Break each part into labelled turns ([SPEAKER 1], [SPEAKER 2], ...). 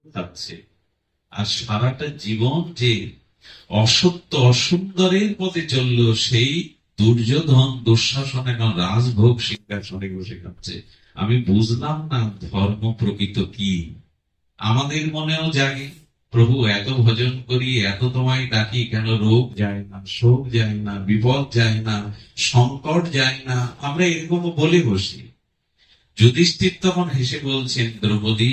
[SPEAKER 1] থাকছে। আর সারাটা জীবন যে অসত্য অসুন্দরের পথে চললো, সেই দুর্যোধন দুঃশাসন এখন রাজভোগ সিংহাসনে বসে খাচ্ছে। আমি বুঝলাম না ধর্ম প্রকৃত কি। আমাদের মনেও জাগে, প্রভু এত ভজন করি, এত তোমায় ডাকি, কেন রোগ যায় না, শোক যায় না, বিপদ যায় না, সংকট যায় না? আমরা এরকম বলে বসি। যুধিষ্ঠির তখন হেসে বলছেন, দ্রৌপদী,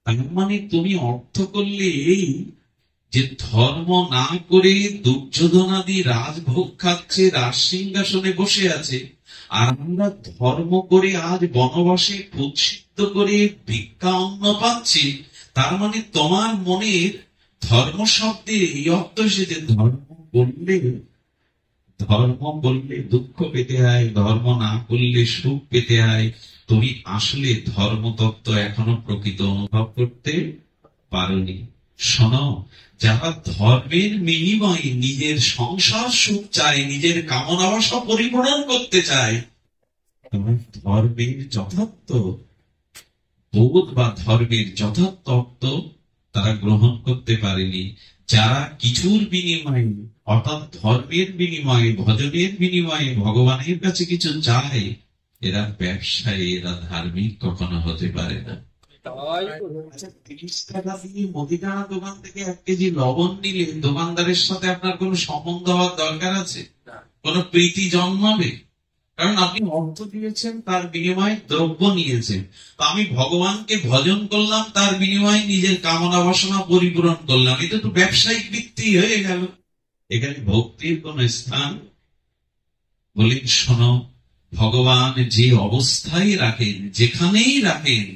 [SPEAKER 1] তার মানে তুমি অর্থ করলে এই যে ধর্ম না করে দুর্যোধনাদি রাজভোগ খাচ্ছে, রাজ সিংহাসনে বসে আছে, আর আমরা ধর্ম করে আজ বনবাসে কুৎসিত করে ভিক্ষা অন্ন পাচ্ছি। তার মানে তোমার মনের ধর্ম শব্দে এই অর্থ এসেছে, ধর্ম করলে দুঃখ পেতে হয়, ধর্ম না করলে সুখ পেতে হয়। তুমি আসলে ধর্মতত্ত্ব এখনো প্রকৃত অনুভব করতে পারোনি। শোনো, যারা ধর্মের বিনিময়ে নিজের সংসার সুখ চায়, নিজের কামনা বাসা পরিপূরণ করতে চায়, তোমার ধর্মের যথার্থ বোধ বা ধর্মের যথার্থ অর্থ তারা গ্রহণ করতে পারেনি। যারা কিছুর বিনিময়ে, অর্থাৎ ধর্মের বিনিময়ে, ভজনের বিনিময়ে ভগবানের কাছে কিছু চায়, এরা ব্যবসায়ী, এরা ধার্মিক কখনো হতে পারে না। 30 টাকা দিয়ে মুদিখানা দোকান থেকে 1 কেজি লবণ নিলে দোকানদারের সাথে আপনার কোনো সম্বন্ধ হওয়ার দরকার আছে? কোন প্রীতি জন্মাবে? কারণ আপনি অর্থ দিয়েছেন, তার বিনিময়ে দ্রব্য নিয়েছেন। তো আমি ভগবানকে ভজন করলাম, তার বিনিময়ে নিজের কামনা বাসনা পরিপূরণ করলাম। এটা তো ব্যবসায়িক বৃত্তি হয়ে গেল। এখানে ভক্তির কোন স্থান? বলি শোনো, ভগবান যে অবস্থায় রাখেন, যেখানেই রাখেন,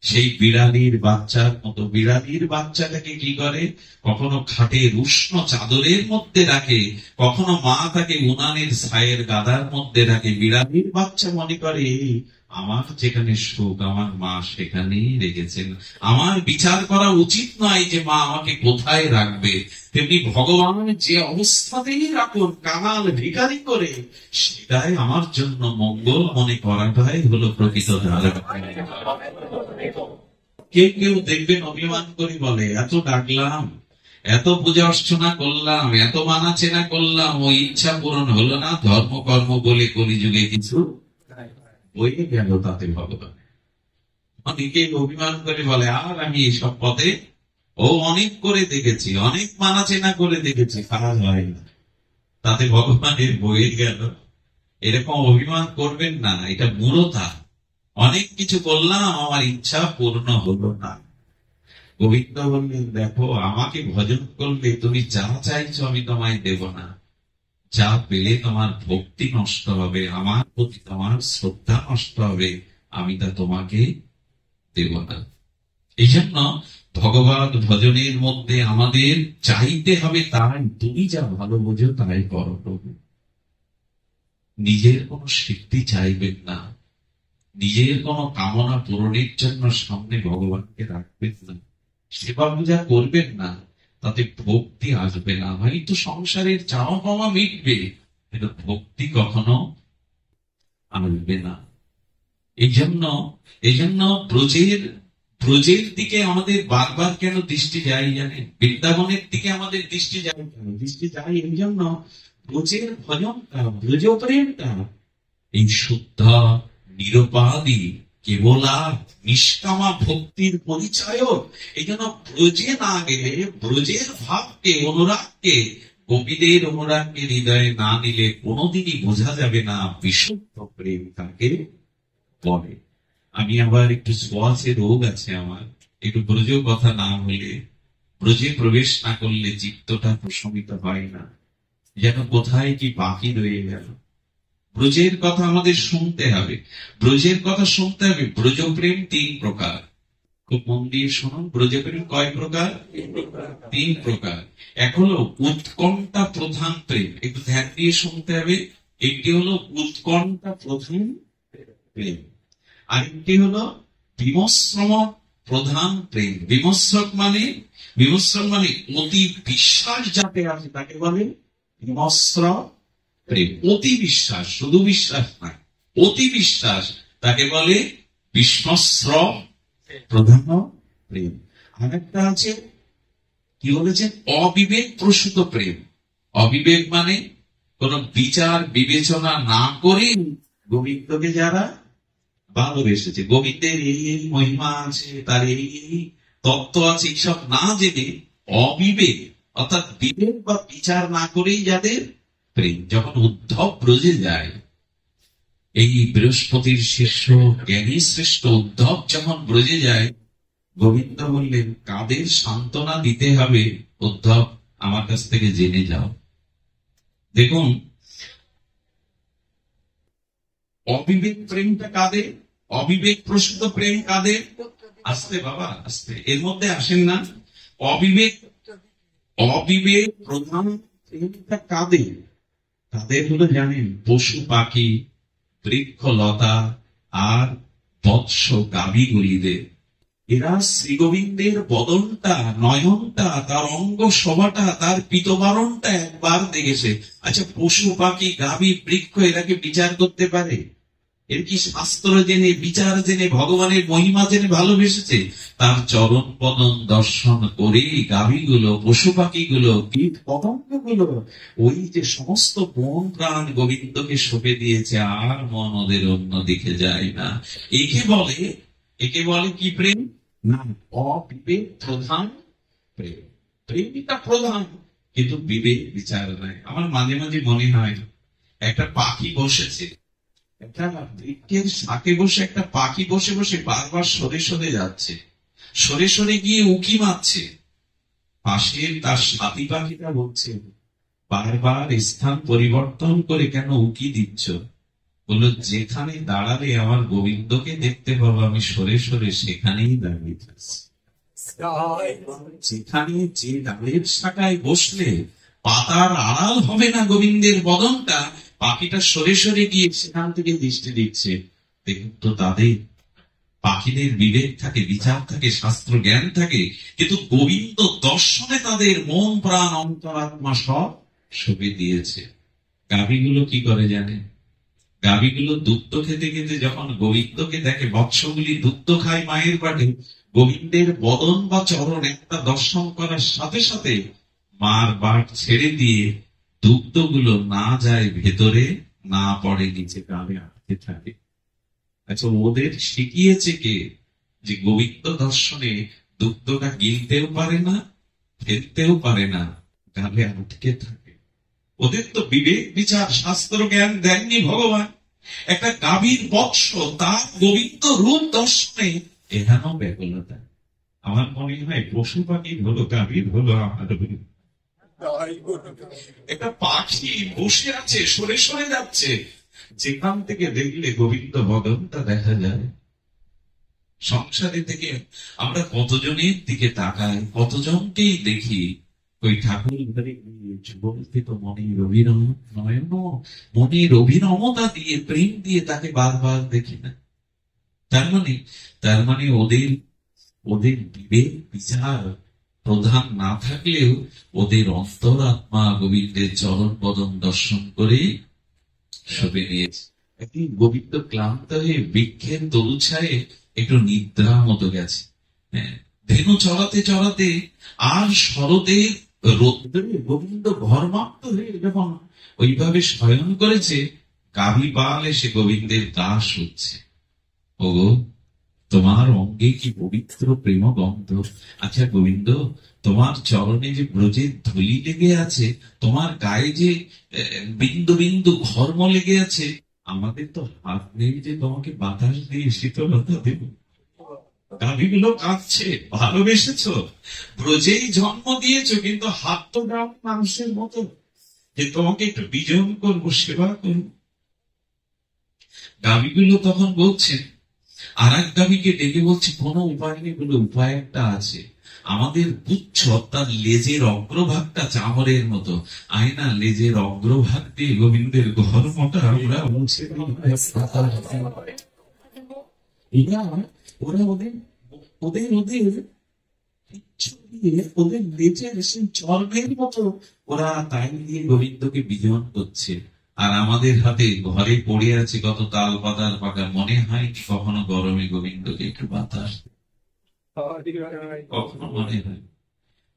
[SPEAKER 1] সেই বিড়ালির বাচ্চার মতো। বিড়ালির বাচ্চাটাকে কি করে? কখনো খাটের উষ্ণ চাদরের মধ্যে রাখে, কখনো মা তাকে উনানের ছায়ের গাদার মধ্যে রাখে। বিড়ালির বাচ্চা মনে করে আমার যেখানে সুখ, আমার মা সেখানেই রেখেছেন, আমার বিচার করা উচিত নয় যে মা আমাকে কোথায় রাখবে। তেমনি ভগবান যে অবস্থাতেই রাখুন, কাঙাল ভিখারি করে, সেটাই আমার জন্য মঙ্গল মনে করাটাই হলো প্রকৃত ধর্ম। কেউ কেউ দেখবেন অভিমান করে বলে, এত ডাকলাম, এত পূজা অর্চনা করলাম, এত মানা চেনা করলাম, ওই ইচ্ছা পূরণ হলো না, ধর্মকর্ম বলে কলিযুগে কিছু বয়ে গেল তাতে ভগবান। অনেকে অভিমান করে বলে, আর আমি এইসব পথে অনেক করে দেখেছি, অনেক মানা চেনা করে দেখেছি, কাজ হয় না, তাতে ভগবানের বয়ে গেল। এরকম অভিমান করবেন না, এটা মূঢ়তা। অনেক কিছু করলাম, আমার ইচ্ছা পূর্ণ হলো না। গোবিন্দ বললেন, দেখো, আমাকে ভজন করলে তুমি যা চাইছো আমি তোমায় দেব না। যা পেলে তোমার ভক্তি নষ্ট হবে, আমার প্রতি তোমার শ্রদ্ধা নষ্ট হবে, আমি তা তোমাকে দেব না। এই জন্য ভগবান ভজনের মধ্যে আমাদের চাইতে হবে তাই, তুমি যা ভালো বোঝো তাই করো প্রভু। নিজের কোন সিদ্ধি চাইবেন না, নিজের কোন কামনা পূরণের জন্য সামনে ভগবানকে রাখবেন না, সেবা পূজা করবেন না, তাতে ভক্তি আসবে না। হয়তো সংসারের চাওয়া পাওয়া মিটবে, কিন্তু ভক্তি কখনো আসবে না। এই জন্য ব্রজের দিকে আমাদের বারবার কেন দৃষ্টি যায় জানেন? বৃন্দাবনের দিকে আমাদের দৃষ্টি যায় কেন? দৃষ্টি যায় এই জন্য, ব্রজের ভজনটা, ব্রজ প্রেমটা, এই শুদ্ধ নিরুপাদি কেবলা নিষ্কামা ভক্তির পরিচয়। এই জন্য ব্রজে না গেলে, ব্রজের ভাবকে, অনুরাগকে, গোপীদের অনুরাগকে হৃদয়ে না নিলে কোনোদিনই বোঝা যাবে না বিশুদ্ধ প্রেম তাকে বলে। আমি আবার একটু ছোঁয়াচে রোগ আছে আমার, একটু ব্রজ কথা না হলে, ব্রজে প্রবেশ না করলে চিত্তটা প্রশমিত হয় না, যেন কোথায় কি বাকি রয়ে গেল। ব্রজের কথা আমাদের শুনতে হবে, ব্রজের কথা শুনতে হবে। ব্রজপ্রেম 3 প্রকার, খুব মন দিয়ে শুনুন। ব্রজপ্রেম কয় প্রকার? 3 প্রকার। এক হলো উৎকণ্ঠা প্রধান প্রেম, একটু ধ্যান দিয়ে শুনতে হবে। একটি হলো উৎকণ্ঠা প্রধান প্রেম, আরেকটি হলো বিমশ্রম প্রধান প্রেম। বিমশ্রক মানে অতি বিশ্বাস যাতে আছে তাকে বলে বিমস্র প্রেম। অতি বিশ্বাস, শুধু বিশ্বাস নয়, অতি বিশ্বাস, তাকে বলে বিশ্বস্র প্রধান প্রেম। আর একটা আছে, কি বলেছেন, অবিবেক প্রসূত প্রেম। অবিবেক মানে কোন বিচার বিবেচনা না করে গোবিন্দকে যারা ভালোবেসেছে, গোবিন্দের এই এই মহিমা আছে, তার এই এই তত্ত্ব আছে, এইসব না জেনে অবিবেক অর্থাৎ বিবেক বা বিচার না করেই যাদের প্রেম। যখন উদ্ধব ব্রজে যায়, এই বৃহস্পতির শিষ্য জ্ঞানী শ্রেষ্ঠ উদ্ধব যখন ব্রজে যায়, গোবিন্দ বললেন কাদের সান্ত্বনা দিতে হবে উদ্ধব আমার কাছ থেকে জেনে যাও। দেখুন, অবিবেক প্রেমটা কাদের, অবিবেক প্রসূত প্রেম কাদের? আস্তে বাবা আস্তে, এর মধ্যে আসেন না। অবিবেক, অবিবেক প্রধান প্রেমটা কাদের? তাদের হলো জানেন, পশু পাখি, বৃক্ষ লতা আর বৎস গাভীগুলিদের। এরা শ্রীগোবিন্দের বদনটা, নয়নটা, তার অঙ্গ সভাটা, তার পিতবারণটা একবার দেখেছে। আচ্ছা, পশু পাখি গাভী বৃক্ষ এরা কি বিচার করতে পারে? এর কি শাস্ত্র জেনে, বিচার জেনে, ভগবানের মহিমা জেনে ভালোবেসেছে? তার চরণ পদন দর্শন করে গাভীগুলো, পশু পাখিগুলো, কীট পতঙ্গগুলো, ওই যে সমস্ত মন প্রাণ গোবিন্দকে সঁপে দিয়েছে, আর মন ওদের অন্য দিকে যায় না। একে বলে কি প্রেম? না, অবিবেক প্রধান প্রেম। প্রেমটা প্রধান, কিন্তু বিবেক বিচার নাই। আমার মাঝে মাঝে মনে হয়, একটা পাখি বসেছে, একটা বৃক্ষের শাকে বসে একটা পাখি বসে বসে বারবার সরে সরে যাচ্ছে, সরে সরে গিয়ে উকি মারছে। পাশের তার সাথী পাখিটা বলছে, বারবার স্থান পরিবর্তন করে কেন উকি দিচ্ছ? বললো, যেখানে দাঁড়ালে আমার গোবিন্দকে দেখতে পাবো, আমি সরে সরে সেখানেই দাঁড়িয়ে থাকছি। যেখানে যে ডালের শাখায় বসলে পাতার আড়াল হবে না গোবিন্দের বদনটা, পাখিটা সরে সরে গিয়ে সেখান থেকে দৃষ্টি দিচ্ছে। দেখুন তো, তাদের পাখিদের বিবেক থাকে, বিচার থাকে, শাস্ত্র জ্ঞান থাকে, কিন্তু গোবিন্দ দর্শনে তাদের মন প্রাণ অন্তরাত্মা সব সঁপে দিয়েছে। গাভীগুলো কি করে জানে? গাভীগুলো দুগ্ধ খেতে খেতে যখন গোবিন্দকে দেখে, বৎসগুলি দুগ্ধ খায় মায়ের বাটে, গোবিন্দের বদন বা চরণ একটা দর্শন করার সাথে সাথে মার বাট ছেড়ে দিয়ে দুগ্ধগুলো না যায় ভেতরে, না পড়ে নিচে, গালে আটকে থাকে। আচ্ছা, ওদের শিখিয়েছে কে? যে গোবিন্দ দর্শনে দুগ্ধটা গিলতেও পারে না, ফেলতেও পারে না, গালে আটকে থাকে। ওদের তো বিবেক বিচার শাস্ত্র জ্ঞান দেননি ভগবান। একটা গাভীর বৎস তার গোবিন্দ রূপ দর্শনে এখানেও ব্যাকুলতা। আমার মনে হয় পশু পাখির হলো, গাভীর হলো আমার। একটা পাখি বসে আছে, সরে সরে যাচ্ছে, যেখান থেকে দেখলে গোবিন্দ বদনটা দেখা যায়। সংসারে থেকে আমরা কতজনের দিকে তাকাই, কতজনকেই দেখি ওই ঠাকুর ঘরে বলতে তো মনের অভিনব নয়ন, মনের অভিনবতা দিয়ে, প্রেম দিয়ে তাকে বারবার দেখি না। তার মানে ওদের বিবেক বিচার প্রধান না থাকলেও ওদের অন্তরাত্মা গোবিন্দের চরণ বদন দর্শন করে সবে নিয়েছে। একদিন গোবিন্দ ক্লান্ত হয়ে বৃক্ষের তরুছায়ে একটু নিদ্রা মতো গেছে। ধেনু চড়াতে চড়াতে আর শরতের রোদ্রে গোবিন্দ ঘর্মাক্ত হয়ে যখন ওইভাবে শয়ন করেছে, গাভী পাল এসে গোবিন্দের গা শুচ্ছে। ওগো, তোমার অঙ্গে কি পবিত্র প্রেম গন্ধ। আচ্ছা গোবিন্দ, তোমার চরণে যে ব্রজের ধুলি লেগে আছে, তোমার গায়ে যে বিন্দু বিন্দু ঘর্ম লেগে আছে, আমাদের তো হাত নেই যে তোমাকে বাতাস দিয়ে শীতলতা দেব। গাভীগুলো কাঁদছে, ভালোবেসেছ, ব্রজেই জন্ম দিয়েছ, কিন্তু হাত তো দাও মানুষের মতো যে তোমাকে একটু বিজন করবো, সেবা করবো। গাভীগুলো তখন বলছেন, আর এক গাভীকে ডেকে বলছে, কোনো উপায় নেই। বলে, উপায় একটা আছে। আমাদের পুচ্ছ অর্থাৎ লেজের অগ্রভাগটা চামড়ের মতো, আয়না লেজের অগ্রভাগ দিয়ে গোবিন্দের ঘর্মটা আমরা মুছে ওরা ওদের ওদের লেজের সেই চর্মের মতো ওরা তাই দিয়ে গোবিন্দকে বিজন করছে। আর আমাদের হাতে ঘরে পড়ে আছে কত তাল পাতার পাকা, মনে হয় কখনো গরমে গোবিন্দকে একটু বাতাস। কখনো মনে হয়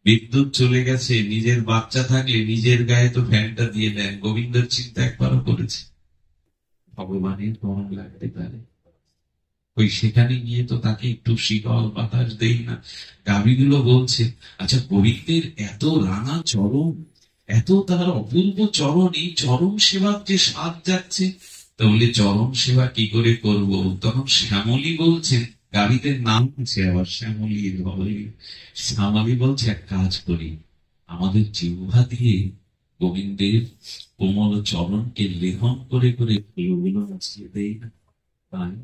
[SPEAKER 1] বিদ্যুৎ চলে গেছে, নিজের বাচ্চা থাকলে নিজের গায়ে তো ফ্যানটা দিয়ে দেন, গোবিন্দর চিন্তা একবারও করেছে? ভগবানের কেমন লাগতে পারে ওই সেখানে গিয়ে তো তাকে একটু শীতল বাতাস দেই না? গাভীগুলো বলছে, আচ্ছা গোবিন্দের এত রাঙা চরণ, এত তার অপূর্ব চরণ, এই চরণ সেবার যে স্বাদ যাচ্ছে, তাহলে চরণ সেবা কি করে করব? তখন শ্যামলী বলছেন, গাভীদের নাম আছে আবার শ্যামলী, ধবলী। শ্যামলী বলছে, এক কাজ করি, আমাদের জিহ্বা দিয়ে গোবিন্দের কোমল চরণকে লেহন করে করে ফুলগুলো নাচিয়ে দেই না? তাই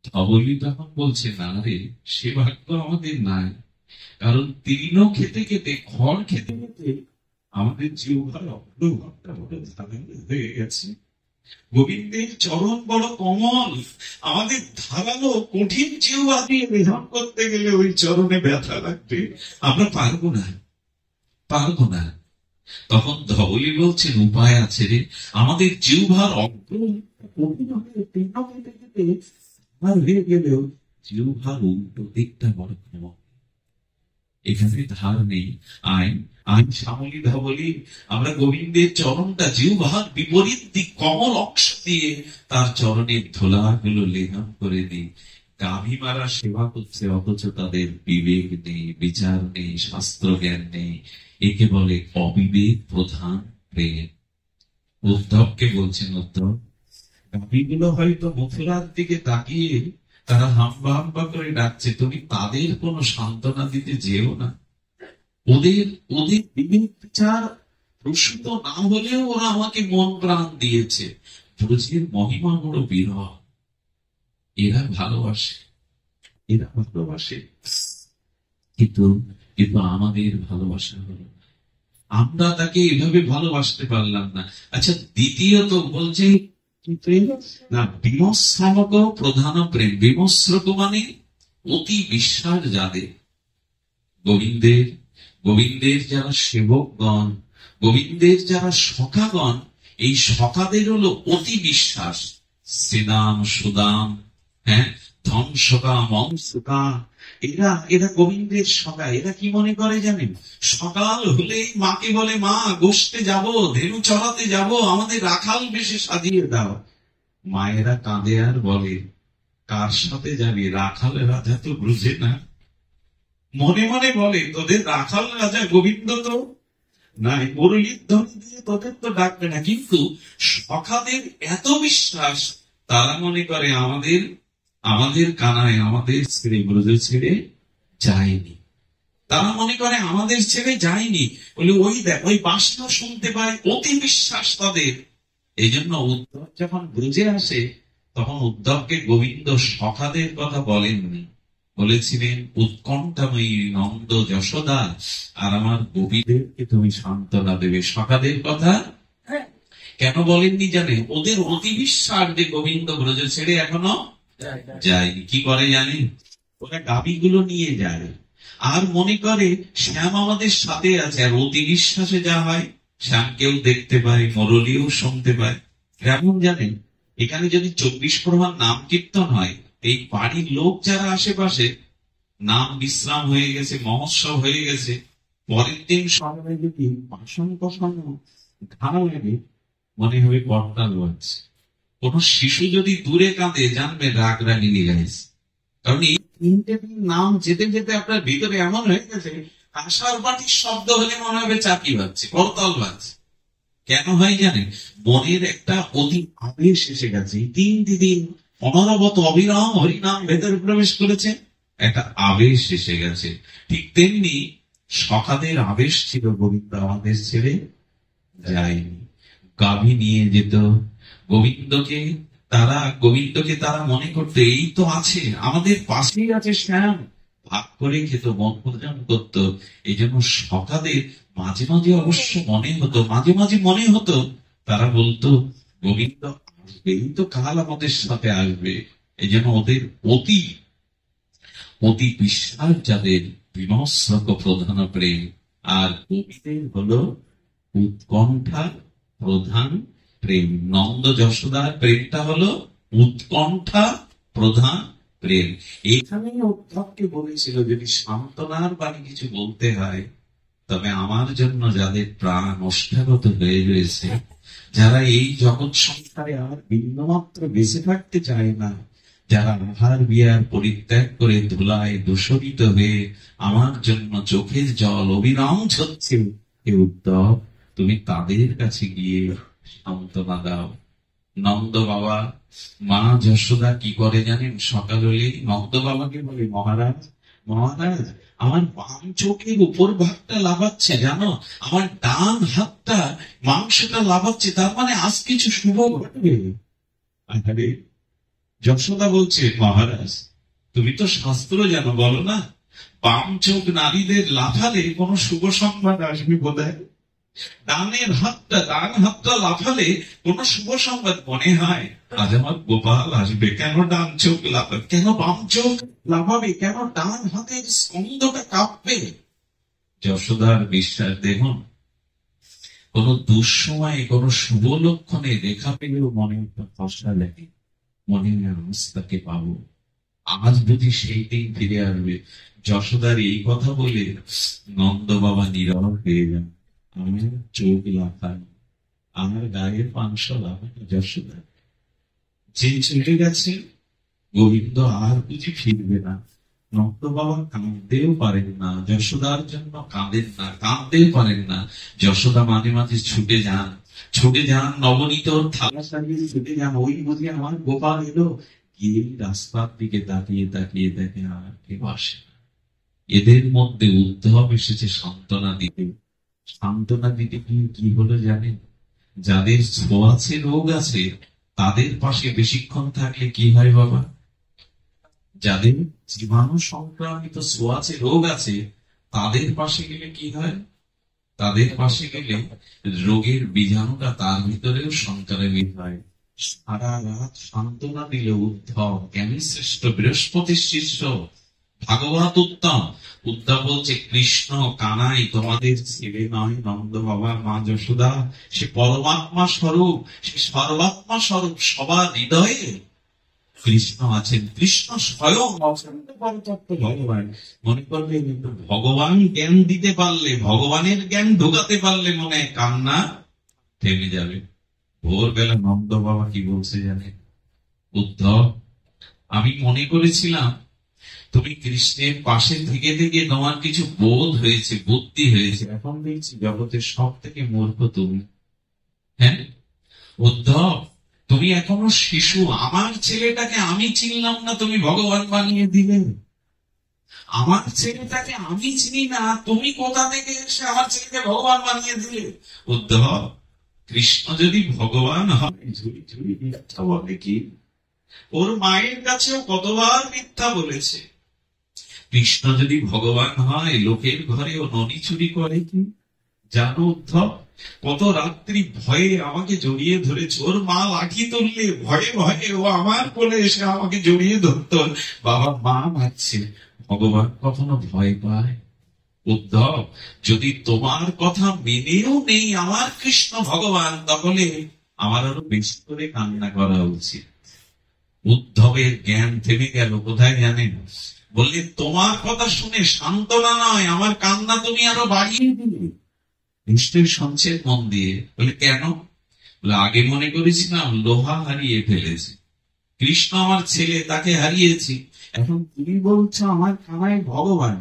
[SPEAKER 1] ধবলী তখন বলছে, না রে, সে ভাগ্য আমাদের নাই। কারণ তৃণ খেতে খেতে, খড় খেতে খেতে আমাদের জিহ্বার অগ্রভাগটা বড় ধারালো হয়ে গেছে। গোবিন্দের চরণ বড় কমল, আমাদের ধারালো কঠিন জিহ্বা দিয়ে লেহন করতে গেলে ওই চরণে ব্যথা লাগবে, আমরা পারবো না, পারবো না। তখন ধবলী বলছেন, উপায় আছে রে, আমাদের জিহ্বার অগ্র কঠিন তৃণ খেতে খেতে হয়ে গেলেও জিহ্বার উল্টো দিকটা বড় ক্ষমা, এখানে ধার নেই। আইন আইন শ্যামলী ধবলী, আমরা গোবিন্দের চরণটা জিহ্বার বিপরীত দিক কমল অংশ দিয়ে তার চরণের ধুলাগুলো লেহন করে দিই। গাভী মারা সেবা করছে, অথচ তাদের বিবেক নেই, বিচার নেই, শাস্ত্র জ্ঞান নেই। একে বলে অবিবেক প্রধান প্রেম। উদ্ধবকে বলছেন, উদ্ধব, গাভীগুলো হয়তো মথুরার দিকে তাকিয়ে তারা হাম্বা হাম্বা করে ডাকছে, তুমি তাদের কোনো সান্ত্বনা দিতে যেও না। ওদের ওদের বিবেক বিচার প্রসূত না হলেও ওরা আমাকে মন প্রাণ দিয়েছে। ব্রজের মহিমা বড় বিরল, এরা ভালোবাসে, এরা ভালোবাসে। কিন্তু কিন্তু আমাদের ভালোবাসা হলো, আমরা তাকে এভাবে ভালোবাসতে পারলাম না। আচ্ছা, দ্বিতীয়ত বলছে না, বিমশ্রমক প্রধান প্রেম। বিমশ্রক মানে অতি বিশ্বাস যাদের, গোবিন্দের গোবিন্দের যারা সেবকগণ, গোবিন্দের যারা সখাগণ, এই সখাদের হলো অতি বিশ্বাস। শ্রীদাম সুদাম, হ্যাঁ, ধন সখা মম সুখা, এরা এরা গোবিন্দের সখা। এরা কি মনে করে জানেন? সকাল হলেই মাকে বলে, মা গোষ্ঠে যাব, ধেনু চড়াতে যাব, আমাদের রাখাল বেশে সাজিয়ে দাও। মায়েরা কাঁদে আর বলে, কার সাথে যাবি, রাখাল রাজা তো বুঝে না। মনে মনে বলে, তোদের রাখাল রাজা গোবিন্দ তো নাই, মুরলীর ধ্বনি দিয়ে তোদের তো ডাকবে না। কিন্তু সখাদের এত বিশ্বাস, তারা মনে করে আমাদের আমাদের কানায় আমাদের ছেড়ে ব্রজ ছেড়ে যায়নি, তারা মনে করে আমাদের ছেড়ে যায়নি বলে ওই দেখ, ওই বাসনা শুনতে পায়, অতি বিশ্বাস তাদের। এই জন্য উদ্ধব যখন ব্রজে আসে, তখন উদ্ধবকে গোবিন্দ সখাদের কথা বলেননি, বলেছিলেন উৎকণ্ঠাময়ী নন্দ যশোদা, আর আমার গোপীদেরকে তুমি সান্ত্বনা দেবে। সখাদের কথা কেন বলেননি জানে? ওদের অতি বিশ্বাস যে গোবিন্দ ব্রজ ছেড়ে এখনো যায়নি। কি করে জানেন? ওরা গাভীগুলো নিয়ে যায় আর মনে করে শ্যাম আমাদের সাথে আছে। আর অতি বিশ্বাসে যা হয়, শ্যামকেও দেখতে পায়, মুরলীও শুনতে পায়। কেমন জানেন? এখানে যদি 24 প্রহর নাম কীর্তন হয়, এই বাড়ির লোক যারা আশেপাশে, নাম বিশ্রাম হয়ে গেছে, মহোৎসব হয়ে গেছে, পরের দিন সকালে যদি বাসন কষানো ঘাম লাগে, মনে হবে করতাল বাজছে। কোন শিশু যদি দূরে কাঁদে, জানবে রাগ রাগিনী গাইছে। কারণ এই 3টে দিন নাম যেতে যেতে আপনার ভিতরে এমন হয়ে গেছে, কাঁসার বাটির শব্দ হলে মনে হবে চাকি বাজছে, করতাল বাজছে। কেন হয় জানেন? মনের একটা অতি আবেশ এসে গেছে। 3 দিন অনবরত অবিরাম হরিনাম ভেতরে প্রবেশ করেছে, একটা আবেশ এসে গেছে। ঠিক তেমনি সখাদের আবেশ ছিল, গোবিন্দ আমাদের ছেড়ে যায়নি। গাভী নিয়ে যেত গোবিন্দকে তারা মনে করতো এই তো আছে, আমাদের পাশেই আছে শ্যাম, ভাগ করে খেত, মন ভোজন করতো। এই জন্য সখাদের মাঝে মাঝে অবশ্য মাঝে মাঝে মনে হতো, তারা বলতো গোবিন্দ আসবেই তো, কাল আমাদের সাথে আসবে। এই জন্য ওদের অতি অতি বিশ্বাস যাদের, বিমর্ষক প্রধান প্রেম। আর কবিদের হলো উৎকণ্ঠা প্রধান প্রেম। নন্দ যশোদার প্রেমটা হলো উৎকণ্ঠা প্রধান প্রেম। এখানে উদ্ধবকে বলেছিল যদি সান্ত্বনার বাণী কিছু বলতে হয়, তবে আমার জন্য যাদের প্রাণ ওষ্ঠাগত হয়ে রয়েছে, যারা এই জগৎ সংসারে আর বিন্দুমাত্র বেঁচে থাকতে চায় না, যারা আহার বিহার পরিত্যাগ করে ধুলায় দূষরিত হয়ে আমার জন্য চোখের জল অবিরাম ঝরছে, হে উদ্ধব, তুমি তাদের কাছে গিয়ে সান্ত্বনা দাও। নন্দ বাবা, মা যশোদা কি করে জানেন? সকাল হলেই নন্দ বাবাকে বলে, মহারাজ মহারাজ, আমার বাম চোখের উপর ভাগটা লাফাচ্ছে, জানো, আমার ডান হাতটা মাংসটা লাফাচ্ছে, তার মানে আজ কিছু শুভ ঘটবে। আরে যশোদা বলছে, মহারাজ তুমি তো শাস্ত্র জানো, বলো না বাম চোখ নারীদের লাফালে কোন শুভ সংবাদ আসবে বোধহয়, ডান হাতটা লাফালে কোন শুভ সংবাদ মনে হয় আজ আমার গোপাল আসবে। কেন ডান চোখ লাফাবে, কেন বাম চোখ লাফাবে, কেন ডান হাতের স্কন্ধটা কাঁপবে? যশোদার বিশ্বাস দেখুন, কোন দুঃসময়ে কোন শুভ লক্ষণে দেখা পেলেও মনে একটা কষ্ট লাগে, মনে আজ তাকে পাবো, আজ বুঝি সেই দিন ফিরে আসবে। যশোদার এই কথা বলে নন্দ বাবা নীরব হয়ে যান। আমার চোখ লাফানো, আমার গায়ের মাংস লাফানো যশোদা, যে চলে গেছে গোবিন্দ আর বুঝি ফিরবে না। নন্দ বাবা কাঁদতেও পারেন না, যশোদার জন্য কাঁদেন না, কাঁদতেও পারেন না। যশোদা মাঝে মাঝে ছুটে যান নবনীত থালা সারিয়ে ছুটে যান, ওই বুঝি আমার গোপাল এলো। গিয়ে রাস্তার দিকে তাকিয়ে তাকিয়ে দেখে আর কেউ আসে না। এদের মধ্যে উদ্ধব এসেছে সান্ত্বনা দিতে। সান্ত্বনা দিতে কি হলো জানেন? যাদের ছোঁয়াচে রোগ আছে তাদের পাশে বেশিক্ষণ থাকলে কি হয় বাবা? যাদের জীবাণু সংক্রামিত ছোঁয়াচে রোগ আছে তাদের পাশে গেলে কি হয়? তাদের পাশে গেলে রোগের বীজাণুটা তার ভিতরেও সংক্রামিত হয়। সারা রাত সান্ত্বনা দিল উদ্ধব, জ্ঞানী শ্রেষ্ঠ বৃহস্পতির শিষ্য ভাগবত উত্তম। উদ্ধব বলছে, কৃষ্ণ কানাই তোমাদের ছেলে নয়, নন্দ বাবা মা যশোদা, সে পরমাত্মা স্বরূপ, সে সর্বাত্মা স্বরূপ, সবার হৃদয়ে কৃষ্ণ আছেন। কৃষ্ণ স্বয়ং ভগবান। মনে করলে কিন্তু ভগবান জ্ঞান দিতে পারলে, ভগবানের জ্ঞান ঢোকাতে পারলে মনে হয় কান্না থেমে যাবে। ভোরবেলা নন্দ বাবা কি বলছে জানেন? উদ্ধব, আমি মনে করেছিলাম তুমি কৃষ্ণের পাশে থেকে থেকে তোমার কিছু বোধ হয়েছে, বুদ্ধি হয়েছে, এখন দেখছি জগতের সব থেকে মূর্খ তুমি। হ্যাঁ উদ্ধব, তুমি এখনো শিশু, আমার ছেলেটাকে আমি চিনলাম না, তুমি ভগবান বানিয়ে দিলে। আমার ছেলেটাকে আমি চিনি না, তুমি কোথা থেকে এসে আমার ছেলেকে ভগবান বানিয়ে দিলে। উদ্ধব, কৃষ্ণ যদি ভগবান হয়, ঝুড়ি ঝুড়ি মিথ্যা বলে কি? ওর মায়ের কাছেও কতবার মিথ্যা বলেছে। কৃষ্ণ যদি ভগবান হয়, লোকের ঘরেও ননি চুরি করে কি? জানো উদ্ধব, কত রাত্রি ভয়ে আমাকে জড়িয়ে ধরেছে, ওর মা লাঠি তুললে ভয়ে ভয়ে ও আমার কোলে এসে আমাকে জড়িয়ে ধরত, বাবা মা মারছে। ভগবান কখনো ভয় পায়? উদ্ধব, যদি তোমার কথা মেনেও নেই আমার কৃষ্ণ ভগবান, তাহলে আমার আরো বেশি করে কান্না করা উচিত। উদ্ধবের জ্ঞান থেমে গেল কোথায় জানেন? বললে, তোমার কথা শুনে সান্ত্বনা নয়, আমার কান্না তুমি আরো বাড়িয়ে দিলে। নিশ্চয়ই শুনছেন মন দিয়ে। বলে, কেন? বলে, আগে মনে করেছিলাম লোহা হারিয়ে ফেলেছি, কৃষ্ণ আমার ছেলে, তাকে হারিয়েছি, এখন তুমি বলছো আমার কানায় ভগবান।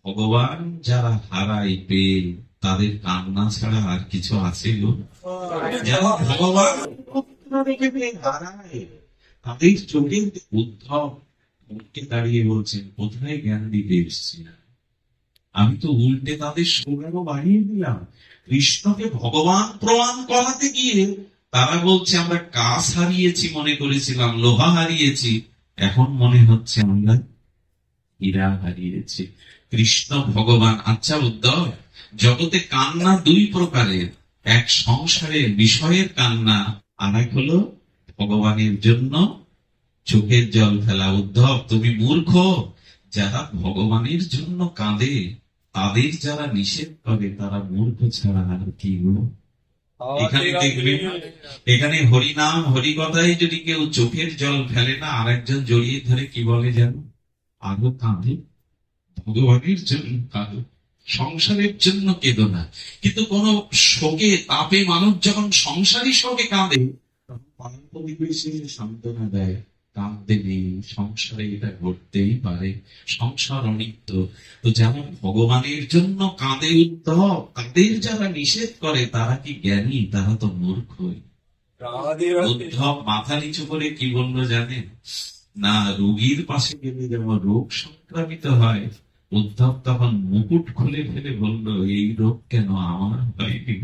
[SPEAKER 1] ভগবান যারা হারায় পেয়ে তাদের কান্না ছাড়া আর কিছু আছে গো? যারা ভগবান হারায় তাদের চোখে উদ্ধব মুখে দাঁড়িয়ে বলছেন, কোথায় জ্ঞান দিতে এসছি না, আমি তো উল্টে তাদের সৌভাগ্য বাড়িয়ে দিলাম। কৃষ্ণকে ভগবান প্রমাণ করাতে গিয়ে তারা বলছে আমরা কাঁচ হারিয়েছি, মনে করেছিলাম লোহা হারিয়েছি, এখন মনে হচ্ছে আমরা হীরা হারিয়েছি। কৃষ্ণ ভগবান। আচ্ছা উদ্ধব, জগতে কান্না দুই প্রকারের, এক সংসারের বিষয়ের কান্না, আর এক হলো ভগবানের জন্য চোখের জল ফেলা। উদ্ধব, তুমি মূর্খ। যারা ভগবানের জন্য কাঁদে তাদের যারা নিষেধ করে তারা মূর্খ ছাড়া আর কি? এখানে দেখবেন, এখানে হরিনাম হরিকথায় যদি কেউ চোখের জল ফেলে না, আর একজন জড়িয়ে ধরে কি বলে যেন, আরো কাঁদে, ভগবানের জন্য কাঁদো, সংসারের জন্য কেঁদো না। কিন্তু কোন শোকে তাপে মানুষ যখন সংসারী শোকে কাঁদে, তখন পাড়া প্রতিবেশী সান্ত্বনা দেয়, কাঁদতে নেই, সংসারে এটা ঘটতেই পারে, সংসার অনিত্য। তো যেমন ভগবানের জন্য কাঁদে উদ্ধব, তাদের যারা নিষেধ করে তারা কি জ্ঞানী? তারা তো মূর্খই। উদ্ধব মাথা নিচু করে কি বললো জানেন? না, রোগীর পাশে গেলে যেমন রোগ সংক্রামিত হয়, উদ্ধব তখন মুকুট খুলে ফেলে বলল, এই রোগ কেন আমার হয়নি?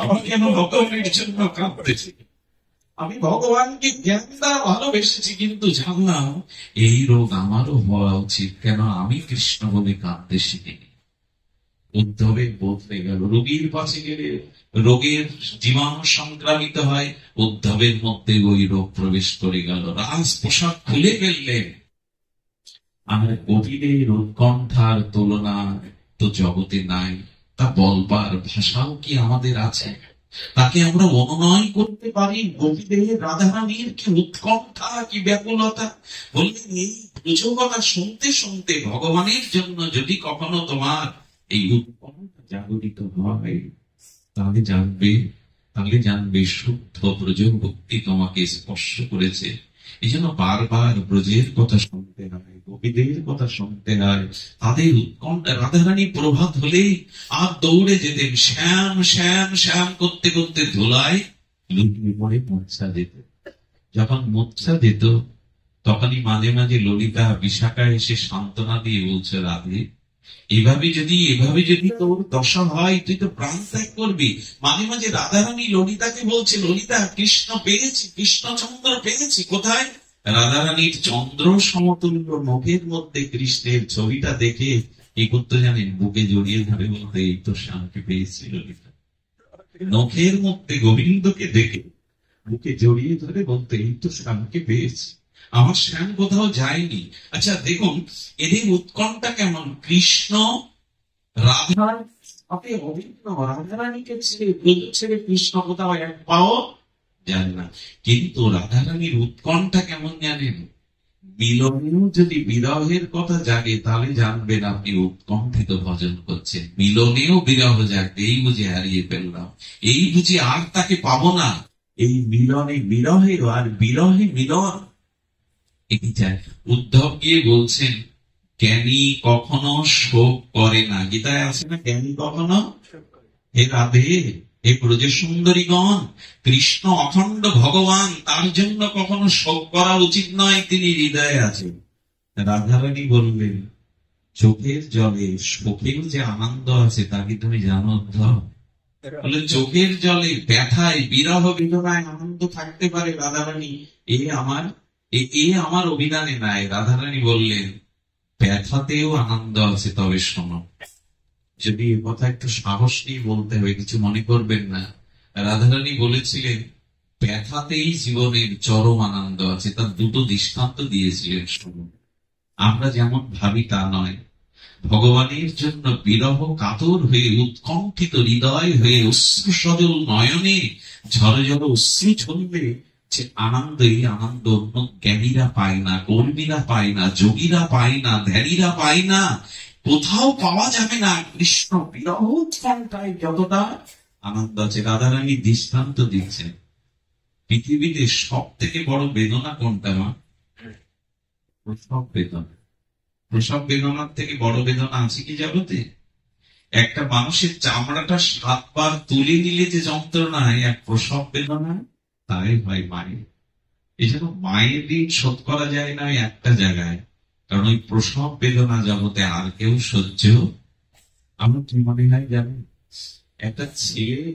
[SPEAKER 1] আমি কেন ভগবানের জন্য কাঁদতেছি? আমি ভগবানকে জ্ঞান দ্বারা ভালোবেসেছি, কিন্তু জানলাম এই রোগ আমারও হওয়া উচিত, কেন আমি কৃষ্ণ বলে কাঁদতে শিখিনি। উদ্ধবের বদলে গেল, রোগীর পাশে গেলে রোগের জীবাণু সংক্রামিত হয়, উদ্ধবের মধ্যে ওই রোগ প্রবেশ করে গেল। রাজ পোশাক খুলে ফেললেন। আর কবিরের উৎকণ্ঠার তুলনা তো জগতে নাই, তা বলবার ভাষাও কি আমাদের আছে? তাকে আমরা অনুনয় করতে পারি? গোপীদের রাধারানীর কি উৎকণ্ঠা, কি ব্যাকুলতা! বললেন, এই বুঝো কথা, শুনতে শুনতে ভগবানের জন্য যদি কখনো তোমার এই উৎকণ্ঠা জাগরিত হয়, তাহলে জানবে শুদ্ধ ব্রজ ভক্তি তোমাকে স্পর্শ করেছে। এই জন্য বারবার ব্রজের কথা শুনতে হয়, গোপীদের কথা শুনতে হয়, তাদের উৎকণ্ঠা। রাধারানী প্রভাত হলেই আর দৌড়ে যেতেন, শ্যাম শ্যাম শ্যাম করতে করতে ধুলায় লুটিয়ে পড়ে মূর্ছা যেত। যখন মূর্ছা যেত, তখনই মাঝে মাঝে ললিতা বিশাখা এসে সান্ত্বনা দিয়ে বলছে, রাধে, এভাবে যদি তোর দশা হয়, তুই তো প্রাণ ত্যাগ করবি। মাঝে মাঝে রাধারানী ললিতাকে বলছে, ললিতা, কৃষ্ণ পেয়েছি, কৃষ্ণচন্দ্র পেয়েছি। কোথায়? রাধারানীর চন্দ্র সমতুল্য মুখের মধ্যে কৃষ্ণের ছবিটা দেখে কি করতে জানেন? বুকে জড়িয়ে ধরে বলতে, এই তো শ্যামকে পেয়েছি ললিতা। নখের মধ্যে গোবিন্দকে দেখে বুকে জড়িয়ে ধরে বলতে, এই তো শ্যামকে পেয়েছি, আমার শ্যাম কোথাও যায়নি। আচ্ছা দেখুন, এদের উৎকণ্ঠা কেমন! কৃষ্ণ রাধার সাথে অভিন্ন, রাধারানীকে ছেড়ে কৃষ্ণ কোথাও এক পাও যান না। কিন্তু রাধারানীর উৎকণ্ঠা কেমন জানেন? মিলনেও যদি বিরহের কথা জাগে, তাহলে জানবেন আপনি উৎকণ্ঠিত ভজন করছেন। মিলনেও বিরহ জাগবে, এই বুঝে হারিয়ে ফেললাম, এই বুঝে আর তাকে পাবো না। এই মিলনে বিরহে, আর বিরহে মিলন, এটি চায়। উদ্ধব গিয়ে বলছেন, জ্ঞানী কখনো শোক করে না। গীতায় আছে না, জ্ঞানী কখনো, হে রাধে, হে ব্রজ সুন্দরীগণ, কৃষ্ণ অখণ্ড ভগবান, তার জন্য কখনো শোক করা উচিত নয়, তিনি হৃদয়ে আছেন। রাধারানী বললেন, চোখের জলে শোকের যে আনন্দ আছে তা কি তুমি জানো উদ্ধব? বলে, চোখের জলে ব্যথায় বিরহ বেদনায় আনন্দ থাকতে পারে রাধারানী, আমার অভিধানে নাই। রাধারানী বললেন, ব্যথাতেও আনন্দ আছে, তবে শোনো। যদি এ কথা একটু সাহস নিয়ে বলতে হবে, কিছু মনে করবেন না। রাধারানী বলেছিলেন, ব্যথাতেই জীবনের চরম আনন্দ আছে। তার দুটো দৃষ্টান্ত দিয়েছিলেন, শুনুন। আমরা যেমন ভাবি তা নয়। ভগবানের জন্য বিরহ কাতর হয়ে, উৎকণ্ঠিত হৃদয় হয়ে, অশ্রু সজল নয়নে ঝড় ঝড় অশ্রু ঝরলে যে আনন্দ, এই আনন্দ অন্য জ্ঞানীরা পায় না, কর্মীরা পায় না, যোগীরা পায় না, ধ্যানীরা পায় না, কোথাও পাওয়া যাবে না। কৃষ্ণ বিরহ উৎকণ্ঠায় যতটা আনন্দ আছে। রাধারানী দৃষ্টান্ত দিচ্ছেন, পৃথিবীতে সব থেকে বড় বেদনা কোনটা? মা, প্রসব বেদনা। প্রসব বেদনার থেকে বড় বেদনা আছে কি জগতে? একটা মানুষের চামড়াটা 7 বার তুলে নিলে যে যন্ত্রণা হয়, এক প্রসব বেদনা তাই হয় মায়ের। এই জন্য মায়ের ঋণ শোধ করা যায় না ওই একটা জায়গায়, কারণ ওই প্রসব বেদনা জগতে আর কেউ সহ্য। আমার কি মনে হয় জানেন, একটা ছেলে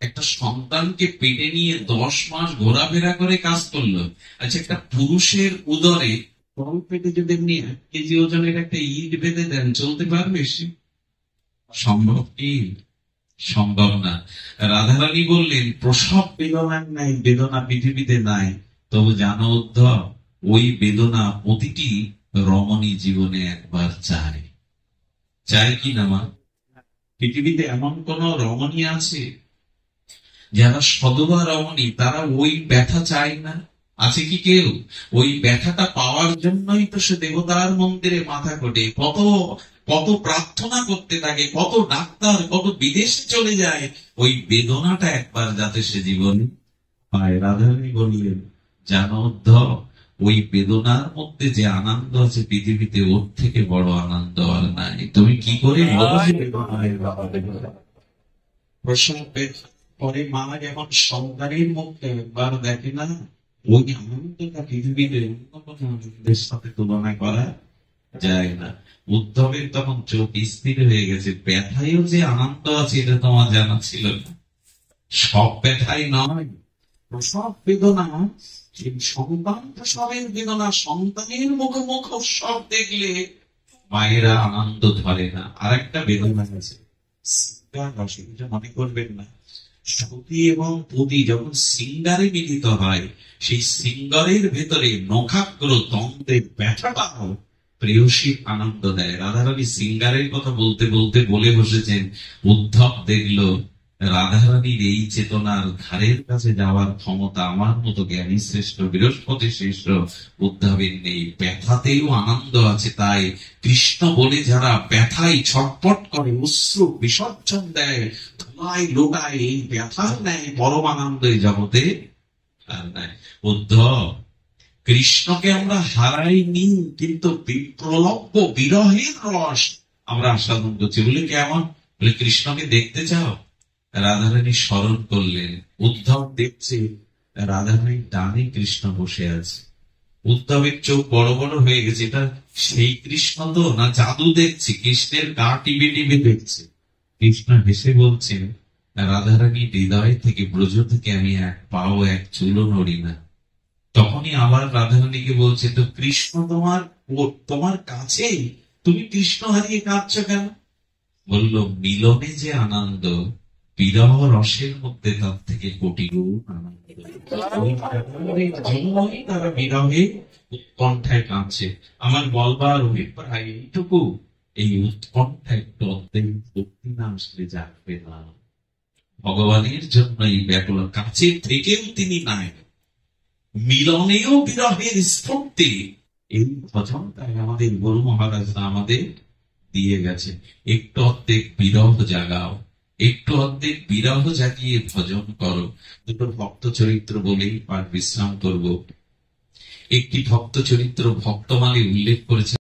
[SPEAKER 1] একটা সন্তানকে পেটে নিয়ে 10 মাস ঘোরাফেরা করে কাজ করলো। আচ্ছা, একটা পুরুষের উদরে তল পেটে যদি এমনি 1 কেজি ওজনের একটা ইট বেঁধে দেন, চলতে পারবে সে? সম্ভব কি? সম্ভব না। রাধারানী বললেন, প্রসব বেদনার নাই বেদনা পৃথিবীতে নাই। তবু জানো উদ্ধব, ওই বেদনা প্রতিটি রমণী জীবনে একবার চায়। চায় কি না মা? পৃথিবীতে এমন কোন রমণী আছে যারা সধবা রমণী তারা ওই ব্যথা চায় না? আছে কি কেউ? ওই ব্যথাটা পাওয়ার জন্যই তো সে দেবতার মন্দিরে মাথা কোটে, কত কত প্রার্থনা করতে থাকে, কত ডাক্তার, কত বিদেশে চলে যায় ওই বেদনাটা একবার যাতে সে জীবনে পায়। রাধারানী বললেন, জানো উদ্ধব, ওই বেদনার মধ্যে যে আনন্দ আছে পৃথিবীতে, ওর থেকে বড় আনন্দ আর নাই। তুমি কি করে বলো যে বেদনায় প্রসবের পরে মা যেমন সন্তানের মুখে একবার দেখে না, ওই আনন্দটা পৃথিবীতে অন্য কোনো আনন্দের সাথে তুলনা করা যায় না। উদ্ধবের তখন চোখ স্থির হয়ে গেছে, ব্যথায়ও যে আনন্দ আছে এটা তোমার জানা ছিল না। সব ব্যথাই নয়, প্রসব বেদনা, সেই সন্তান প্রসবের বেদনা, সন্তানের মুখোমুখ সব দেখলে মায়েরা আনন্দ ধরে না। আর একটা বেদনা আছে, মনে করবেন না, সতী এবং পতি যখন সিঙ্গারে মিলিত হয়, সেই সিঙ্গারের ভেতরে নখাগ্র দ্বন্দ্বের ব্যথাটাও প্রেয়সী আনন্দ দেয়। রাধারানী সিঙ্গারের কথা বলতে বলতে বলে বসেছেন, উদ্ধব দেখলো রাধারানীর এই চেতনার ধারের কাছে যাওয়ার ক্ষমতা আমার মতো জ্ঞানী শ্রেষ্ঠ, বৃহস্পতি শ্রেষ্ঠ উদ্ধবের নেই। ব্যথাতেও আনন্দ আছে, তাই কৃষ্ণ বলে যারা ব্যথায় ছটপট করে, অশ্রু বিসর্জন দেয়, ধোলায় লোটায়, এই ব্যথার নেয় পরম আনন্দ এই জগতে আর নাই। উদ্ধব, কৃষ্ণকে আমরা হারাইনি, কিন্তু প্রলব্ধ বিরহের রস আমরা আস্বাদন করছি। বলে কেমন? বলে কৃষ্ণকে দেখতে চাও? রাধারানী স্মরণ করলেন, উদ্ধব দেখছে রাধারানী ডানে কৃষ্ণ বসে আছে। উদ্ধবের চোখ বড় বড় হয়ে গেছে, এটা সেই কৃষ্ণ তো না জাদু দেখছি? কৃষ্ণের গা টিপে টিপে দেখছে। কৃষ্ণ হেসে বলছেন, রাধারানী হৃদয় থেকে, ব্রজ থেকে আমি এক পাও এক চুলও নড়ি না। তখনই আবার রাধারানীকে বলছে, তো কৃষ্ণ তোমার তোমার কাছেই, তুমি কৃষ্ণ হারিয়ে কাঁদছো কেন? বলল, মিলনে যে আনন্দ, বিরহ রসের মধ্যে তার থেকে কোটি গুণ আনন্দ। তারা বিরহে উৎকণ্ঠায় কাঁদছে। আমার বলবার অভিপ্রায় এইটুকু, এই উৎকণ্ঠা একটু অর্ধেক ভক্তি না আসলে জাগবে না। ভগবানের জন্য এই ব্যাকুল, কাছের থেকেও তিনি নাই, মিলনেও বিরহের স্ফূর্তি। এই ভজনটাই আমাদের গুরু মহারাজরা আমাদের দিয়ে গেছে। একটু অর্ধেক বিরহ জাগাও, একটু অর্ধেক বিরহ জাগিয়ে ভজন করো। দুটো ভক্ত চরিত্র বলেই পাঠ বিশ্রাম করব। একটি ভক্ত চরিত্র ভক্তমালী উল্লেখ করেছে।